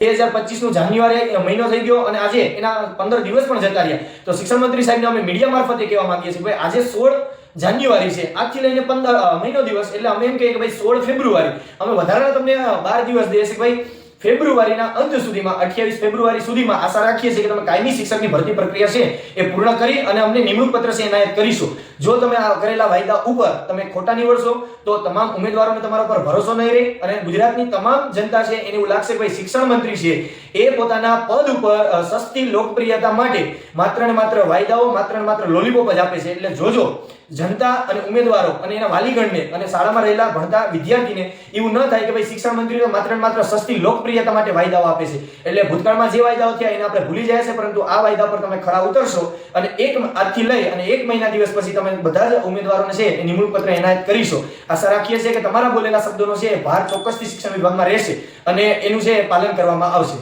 2025 નું જાન્યુઆરી મહિનો થઈ ગયો અને આજે એના 15 દિવસ પણ જતા રહ્યા. તો શિક્ષણ મંત્રી સાહેબને અમે મીડિયા મારફતે કહેવા માંગીએ છીએ ભાઈ આજે 16 જાન્યુઆરી છે, આજથી લઈને 15 મહિનો દિવસ, એટલે અમે એમ કહીએ કે ભાઈ 16 ફેબ્રુઆરી અમે વધારાના તમને 12 દિવસ દઈએ છીએ કે ભાઈ ફેબ્રુઆરીના અંત સુધીમાં 28 ફેબ્રુઆરી સુધીમાં આશા રાખીએ છીએ કે તમે કાયમી શિક્ષકની ભરતી પ્રક્રિયા છે એ પૂર્ણ કરી અને અમને નિમણૂક પત્ર છે એનાયત કરીશું. જો તમે આ કરેલા વાયદા ઉપર તમે ખોટા નીવડશો તો તમામ ઉમેદવારોને તમારા પર ભરોસો નહીં રહે અને ગુજરાતની તમામ જનતા છે એને એવું લાગશે કે ભાઈ શિક્ષણ મંત્રી છે એ પોતાના પદ ઉપર સસ્તી લોકપ્રિયતા માટે માત્ર ને માત્ર વાયદાઓ, માત્ર ને માત્ર લોલીપોપ જ આપે છે. એટલે જોજો જનતા અને ઉમેદવારો અને એના વાલીગણને અને શાળામાં રહેલા ભણતા વિદ્યાર્થીને એવું ન થાય કે ભાઈ શિક્ષણ મંત્રી તો માત્ર ને માત્ર સસ્તી લોકપ્રિયતા માટે વાયદાઓ આપે છે. એટલે ભૂતકાળમાં જે વાયદાઓ થયા એને આપણે ભૂલી જાય છે, પરંતુ આ વાયદા પર તમે ખરા ઉતરશો અને આજથી લઈ અને 1 મહિના દિવસ પછી તમે બધા જ ઉમેદવારોને છે એ નિમણૂક પત્ર એનાયત કરીશો. આશા રાખીએ છીએ કે તમારા બોલેલા શબ્દોનો છે ભાર ચોક્કસથી શિક્ષણ વિભાગમાં રહેશે અને એનું છે પાલન કરવામાં આવશે.